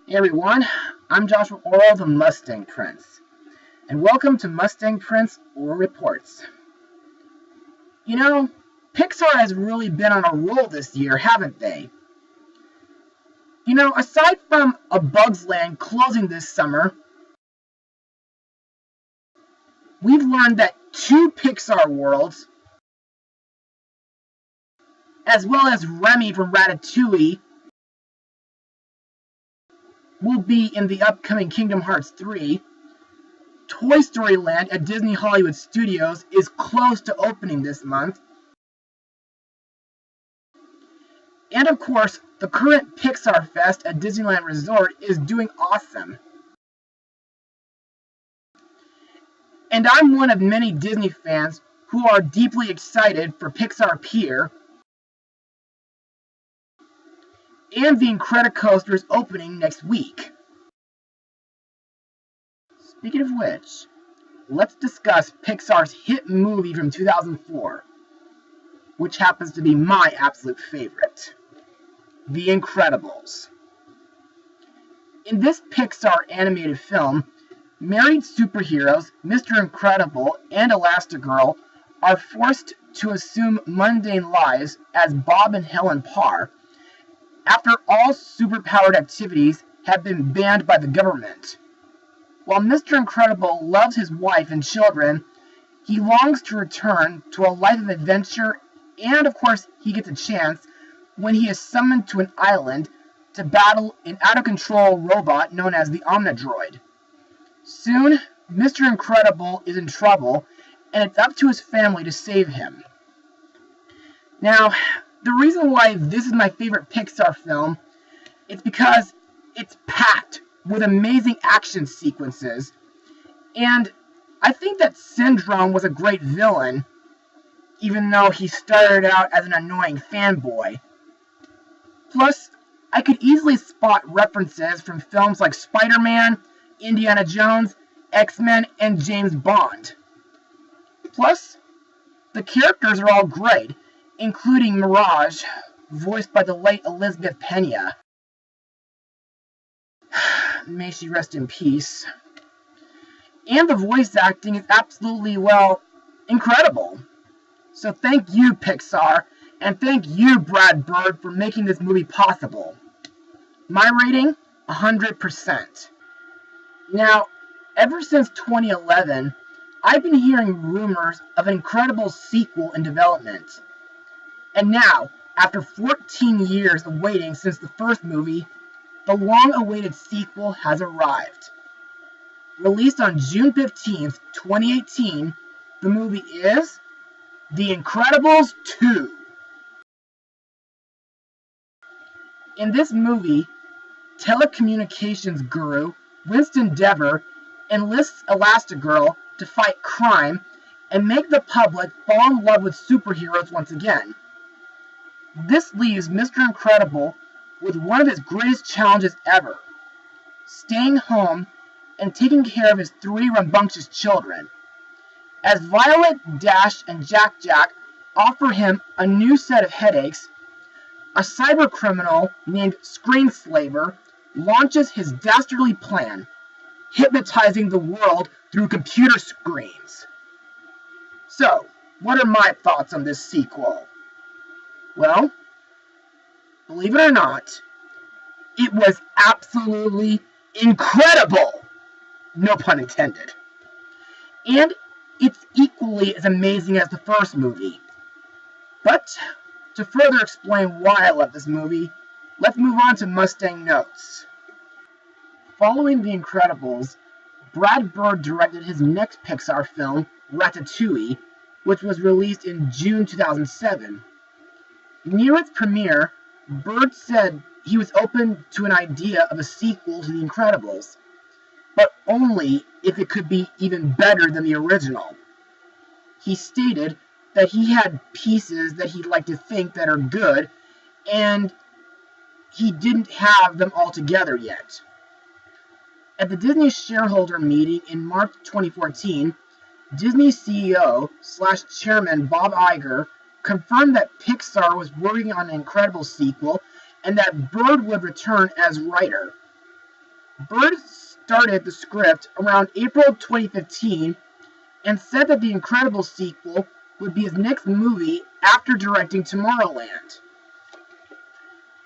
Hey everyone, I'm Joshua Orro, the Mustang Prince, and welcome to Mustang Prince Orro Reports. You know, Pixar has really been on a roll this year, haven't they? You know, aside from A Bug's Land closing this summer, we've learned that 2 Pixar worlds, as well as Remy from Ratatouille, will be in the upcoming Kingdom Hearts 3. Toy Story Land at Disney Hollywood Studios is close to opening this month. And of course, the current Pixar Fest at Disneyland Resort is doing awesome. And I'm one of many Disney fans who are deeply excited for Pixar Pier and the Incredicoaster's opening next week. Speaking of which, let's discuss Pixar's hit movie from 2004, which happens to be my absolute favorite, The Incredibles. In this Pixar animated film, married superheroes Mr. Incredible and Elastigirl are forced to assume mundane lives as Bob and Helen Parr after all superpowered activities have been banned by the government. While Mr. Incredible loves his wife and children, he longs to return to a life of adventure, and of course he gets a chance when he is summoned to an island to battle an out-of-control robot known as the Omnidroid. Soon, Mr. Incredible is in trouble, and it's up to his family to save him. Now, the reason why this is my favorite Pixar film is because it's packed with amazing action sequences, and I think that Syndrome was a great villain, even though he started out as an annoying fanboy. Plus, I could easily spot references from films like Spider-Man, Indiana Jones, X-Men, and James Bond. Plus, the characters are all great, including Mirage, voiced by the late Elizabeth Pena. May she rest in peace. And the voice acting is absolutely, well, incredible. So thank you, Pixar, and thank you, Brad Bird, for making this movie possible. My rating, 100%. Now, ever since 2011, I've been hearing rumors of an incredible sequel in development. And now, after 14 years of waiting since the first movie, the long-awaited sequel has arrived. Released on June 15th, 2018, the movie is The Incredibles 2. In this movie, telecommunications guru Winston Dever enlists Elastigirl to fight crime and make the public fall in love with superheroes once again. This leaves Mr. Incredible with one of his greatest challenges ever, staying home and taking care of his 3 rambunctious children, as Violet, Dash, and Jack offer him a new set of headaches. A cybercriminal named Screenslaver launches his dastardly plan, hypnotizing the world through computer screens. So, what are my thoughts on this sequel? Well, believe it or not, it was absolutely incredible! No pun intended. And it's equally as amazing as the first movie. But, to further explain why I love this movie, let's move on to Mustang notes. Following The Incredibles, Brad Bird directed his next Pixar film, Ratatouille, which was released in June 2007. Near its premiere, Bird said he was open to an idea of a sequel to The Incredibles, but only if it could be even better than the original. He stated that he had pieces that he'd like to think that are good, and he didn't have them all together yet. At the Disney shareholder meeting in March 2014, Disney CEO/chairman Bob Iger confirmed that Pixar was working on an Incredibles sequel and that Bird would return as writer. Bird started the script around April 2015 and said that The Incredibles sequel would be his next movie after directing Tomorrowland.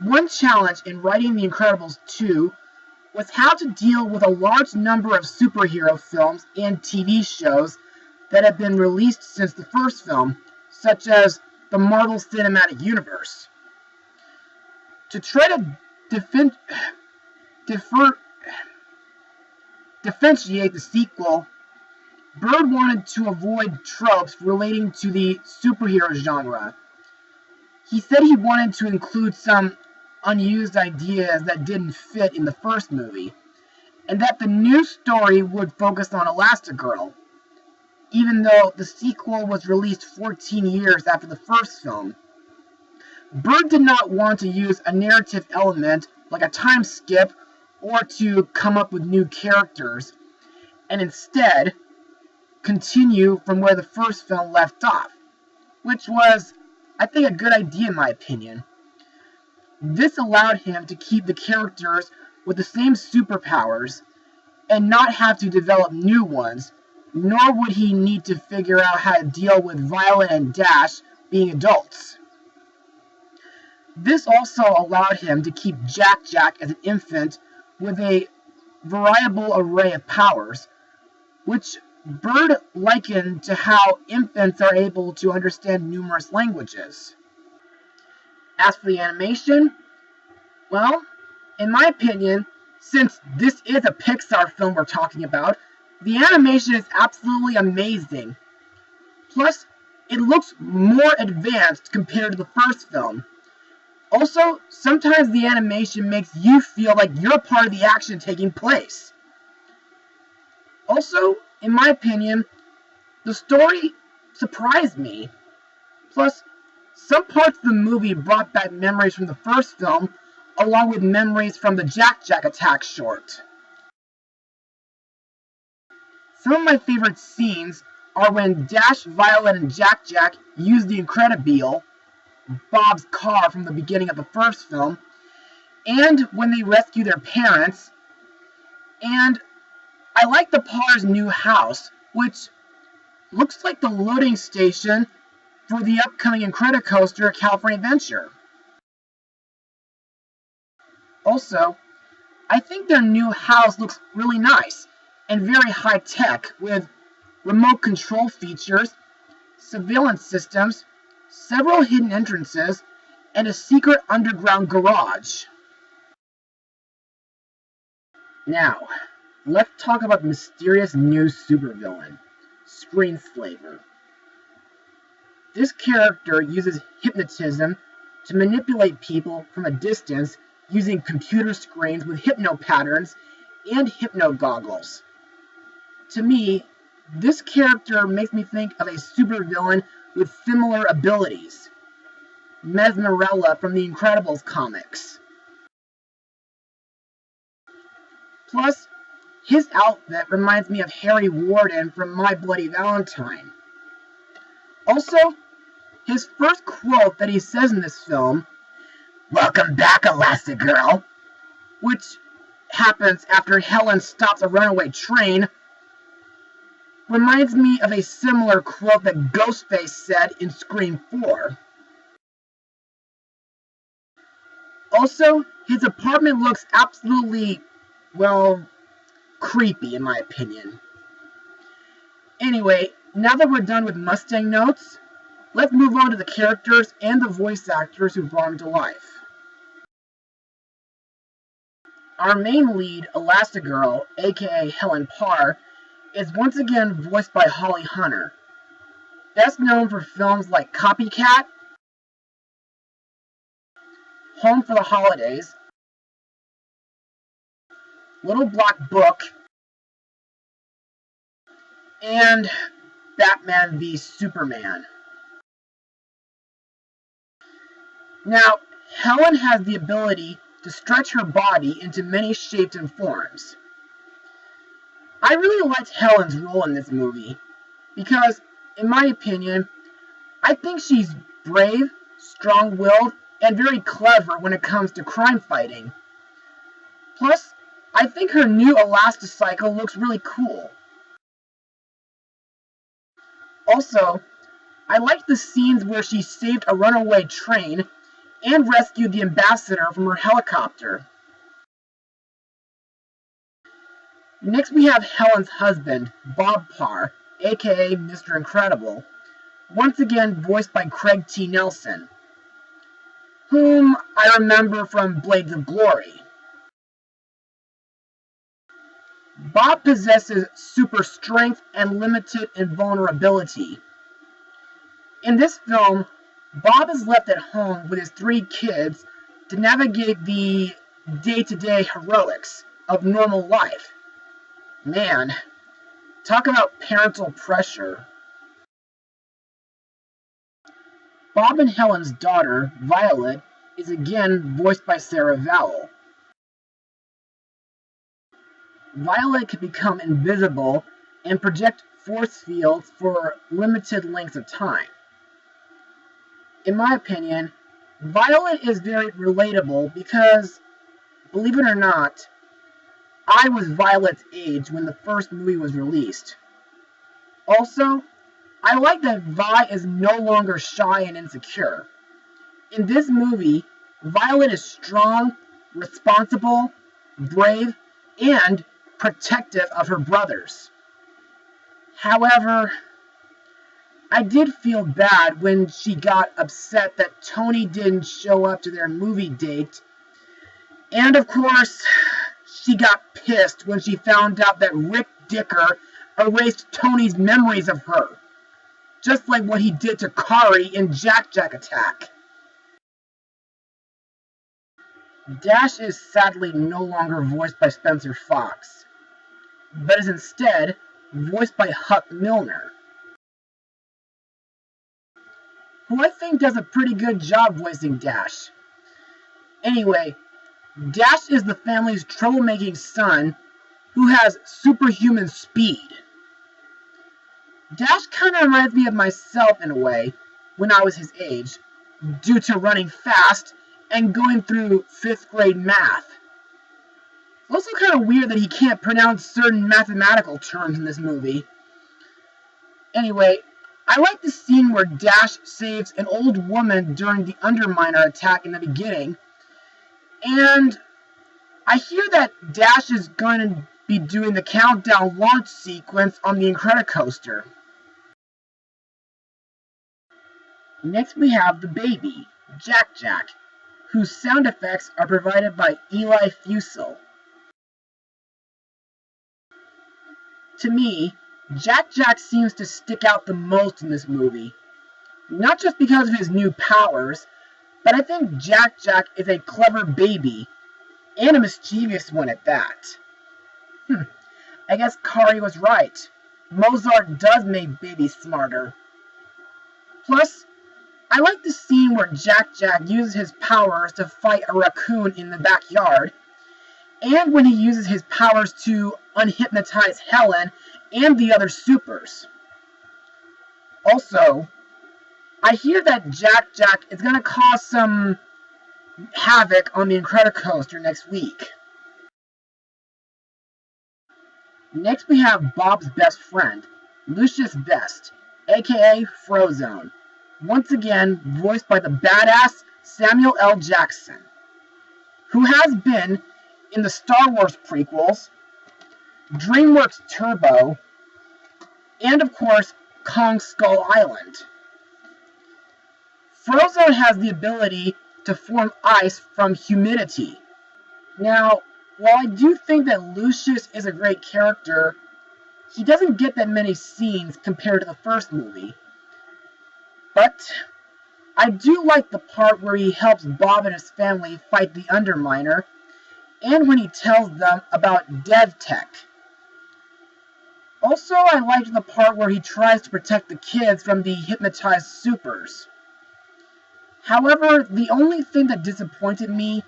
One challenge in writing The Incredibles 2 was how to deal with a large number of superhero films and TV shows that have been released since the first film, such as the Marvel Cinematic Universe. To try to differentiate the sequel, Bird wanted to avoid tropes relating to the superhero genre. He said he wanted to include some unused ideas that didn't fit in the first movie, and that the new story would focus on Elastigirl, even though the sequel was released 14 years after the first film. Bird did not want to use a narrative element like a time skip or to come up with new characters, and instead continue from where the first film left off, which was, I think, a good idea in my opinion. This allowed him to keep the characters with the same superpowers and not have to develop new ones, nor would he need to figure out how to deal with Violet and Dash being adults. This also allowed him to keep Jack-Jack as an infant with a variable array of powers, which Bird likened to how infants are able to understand numerous languages. As for the animation, well, in my opinion, since this is a Pixar film we're talking about, the animation is absolutely amazing. Plus, it looks more advanced compared to the first film. Also, sometimes the animation makes you feel like you're part of the action taking place. Also, in my opinion, the story surprised me. Plus, some parts of the movie brought back memories from the first film, along with memories from the Jack-Jack attack short. Some of my favorite scenes are when Dash, Violet, and Jack-Jack use the Incredibile, Bob's car from the beginning of the first film, and when they rescue their parents, and I like the Parr's new house, which looks like the loading station for the upcoming Incredicoaster California Adventure. Also, I think their new house looks really nice and very high-tech, with remote control features, surveillance systems, several hidden entrances, and a secret underground garage. Now, let's talk about the mysterious new supervillain, Screenslaver. This character uses hypnotism to manipulate people from a distance using computer screens with hypno patterns and hypno goggles. To me, this character makes me think of a supervillain with similar abilities, Mesmerella from the Incredibles comics. Plus, his outfit reminds me of Harry Warden from My Bloody Valentine. Also, his first quote that he says in this film, "Welcome back, Elastigirl," which happens after Helen stops a runaway train, reminds me of a similar quote that Ghostface said in Scream 4. Also, his apartment looks absolutely, well, creepy in my opinion. Anyway, now that we're done with Mustang notes, let's move on to the characters and the voice actors who brought him to life. Our main lead, Elastigirl, aka Helen Parr, is once again voiced by Holly Hunter, best known for films like Copycat, Home for the Holidays, Little Black Book, and Batman v Superman. Now, Helen has the ability to stretch her body into many shapes and forms. I really liked Helen's role in this movie, because, in my opinion, I think she's brave, strong-willed, and very clever when it comes to crime fighting. Plus, I I think her new Elasticycle looks really cool. Also, I liked the scenes where she saved a runaway train and rescued the ambassador from her helicopter. Next we have Helen's husband, Bob Parr, aka Mr. Incredible, once again voiced by Craig T. Nelson, whom I remember from Blades of Glory. Bob possesses super strength and limited invulnerability. In this film, Bob is left at home with his 3 kids to navigate the day-to-day heroics of normal life. Man, talk about parental pressure. Bob and Helen's daughter, Violet, is again voiced by Sarah Vowell. Violet can become invisible and project force fields for limited lengths of time. In my opinion, Violet is very relatable because, believe it or not, I was Violet's age when the first movie was released. Also, I like that Vi is no longer shy and insecure. In this movie, Violet is strong, responsible, brave, and protective of her brothers. However, I did feel bad when she got upset that Tony didn't show up to their movie date. And of course, she got pissed when she found out that Rick Dicker erased Tony's memories of her, just like what he did to Kari in Jack Jack Attack. Dash is sadly no longer voiced by Spencer Fox, but is instead voiced by Huck Milner, who I think does a pretty good job voicing Dash. Anyway, Dash is the family's troublemaking son who has superhuman speed. Dash kind of reminds me of myself in a way when I was his age, due to running fast and going through 5th grade math. It's also kind of weird that he can't pronounce certain mathematical terms in this movie. Anyway, I like the scene where Dash saves an old woman during the Underminer attack in the beginning, and I hear that Dash is going to be doing the countdown launch sequence on the Incredicoaster. Next we have the baby, Jack Jack, whose sound effects are provided by Eli Fusel. To me, Jack Jack seems to stick out the most in this movie. Not just because of his new powers, but I think Jack Jack is a clever baby, and a mischievous one at that. I guess Kari was right. Mozart does make babies smarter. Plus, I like the scene where Jack Jack uses his powers to fight a raccoon in the backyard, and when he uses his powers to unhypnotize Helen and the other supers. Also, I hear that Jack Jack is going to cause some havoc on the Incredicoaster next week. Next we have Bob's best friend, Lucius Best, aka Frozone, once again voiced by the badass Samuel L. Jackson, who has been in the Star Wars prequels, DreamWorks Turbo, and of course, Kong Skull Island. Frozone has the ability to form ice from humidity. Now, while I do think that Lucius is a great character, he doesn't get that many scenes compared to the first movie. But I do like the part where he helps Bob and his family fight the Underminer, and when he tells them about DevTech. Also, I liked the part where he tries to protect the kids from the hypnotized supers. However, the only thing that disappointed me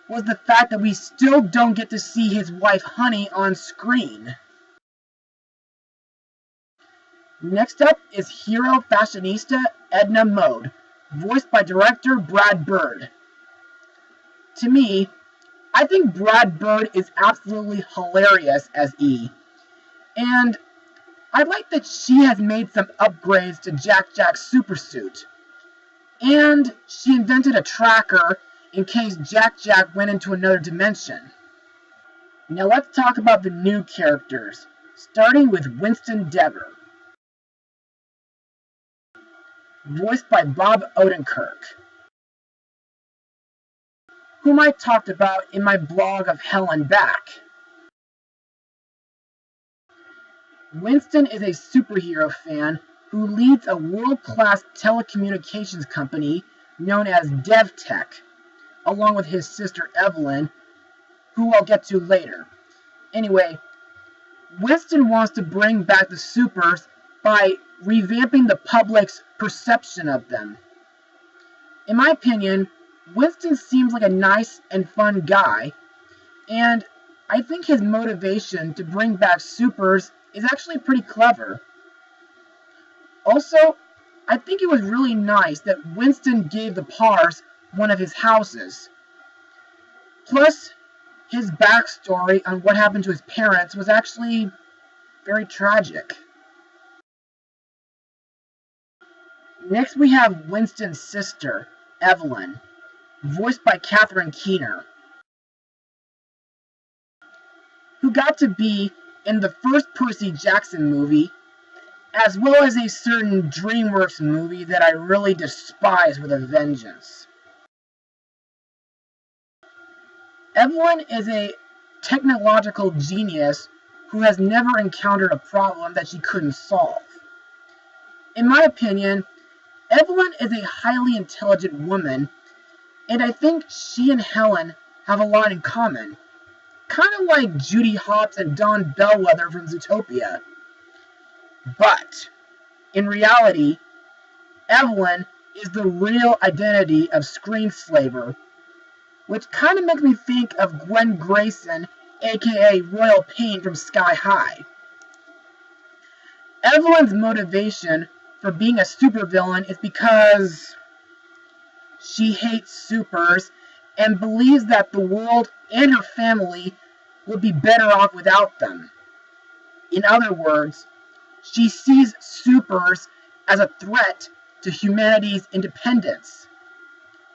was the fact that we still don't get to see his wife Honey on screen. Next up is hero fashionista Edna Mode, voiced by director Brad Bird. To me, I think Brad Bird is absolutely hilarious as E. And I like that she has made some upgrades to Jack Jack's supersuit. And she invented a tracker in case Jack Jack went into another dimension. Now let's talk about the new characters, starting with Winston Dever, voiced by Bob Odenkirk, whom I talked about in my blog of Hell and Back. Winston is a superhero fan who leads a world-class telecommunications company known as DevTech, along with his sister Evelyn, who I'll get to later. Anyway, Winston wants to bring back the supers by revamping the public's perception of them. In my opinion, Winston seems like a nice and fun guy, and I think his motivation to bring back supers is actually pretty clever. Also, I think it was really nice that Winston gave the Pars one of his houses. Plus, his backstory on what happened to his parents was actually very tragic. Next we have Winston's sister, Evelyn, voiced by Catherine Keener, who got to be in the first Percy Jackson movie, as well as a certain DreamWorks movie that I really despise with a vengeance. Evelyn is a technological genius who has never encountered a problem that she couldn't solve. In my opinion, Evelyn is a highly intelligent woman, and I think she and Helen have a lot in common. Kind of like Judy Hopps and Dawn Bellwether from Zootopia. But, in reality, Evelyn is the real identity of Screenslaver, which kind of makes me think of Gwen Grayson, aka Royal Pain from Sky High. Evelyn's motivation for being a supervillain is because she hates supers and believes that the world and her family would be better off without them. In other words, she sees supers as a threat to humanity's independence.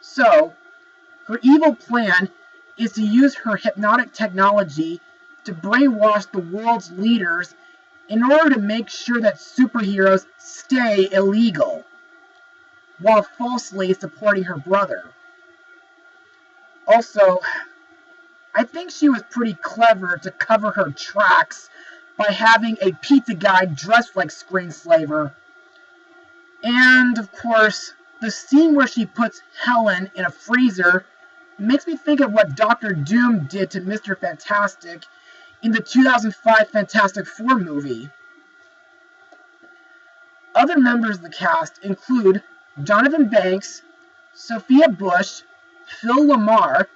So, her evil plan is to use her hypnotic technology to brainwash the world's leaders in order to make sure that superheroes stay illegal, while falsely supporting her brother. Also, I think she was pretty clever to cover her tracks by having a pizza guy dressed like Screenslaver. And, of course, the scene where she puts Helen in a freezer makes me think of what Dr. Doom did to Mr. Fantastic in the 2005 Fantastic Four movie. Other members of the cast include Jonathan Banks, Sophia Bush, Phil Lamar,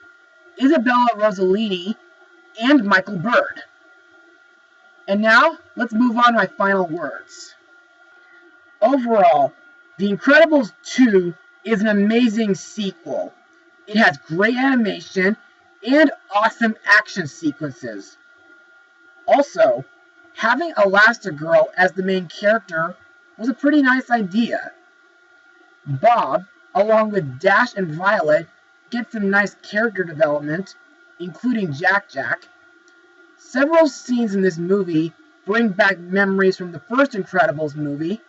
Isabella Rossellini, and Michael Bird. And now, let's move on to my final words. Overall, The Incredibles 2 is an amazing sequel. It has great animation and awesome action sequences. Also, having Elastigirl as the main character was a pretty nice idea. Bob, along with Dash and Violet, get some nice character development, including Jack Jack. Several scenes in this movie bring back memories from the first Incredibles movie.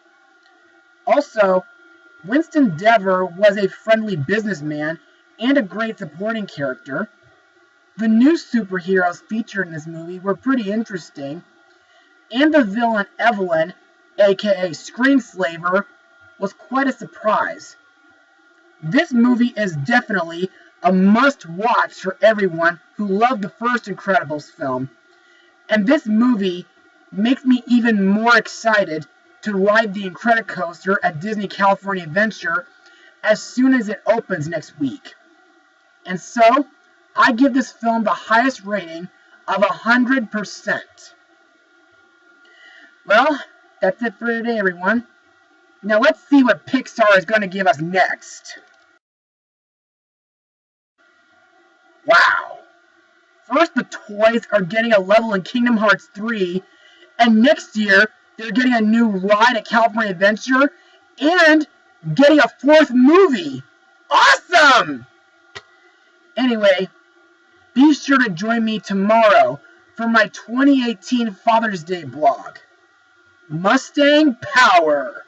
Also, Winston Dever was a friendly businessman and a great supporting character. The new superheroes featured in this movie were pretty interesting, and the villain Evelyn, aka Screenslaver, was quite a surprise. This movie is definitely a must-watch for everyone who loved the first Incredibles film, and this movie makes me even more excited to ride the Incredicoaster at Disney California Adventure as soon as it opens next week. And so, I give this film the highest rating of 100%. Well, that's it for today, everyone. Now let's see what Pixar is going to give us next. Wow, First, the toys are getting a level in Kingdom Hearts 3, and next year, they're getting a new ride at California Adventure, and getting a 4th movie. Awesome! Anyway, be sure to join me tomorrow for my 2018 Father's Day blog. Mustang Power!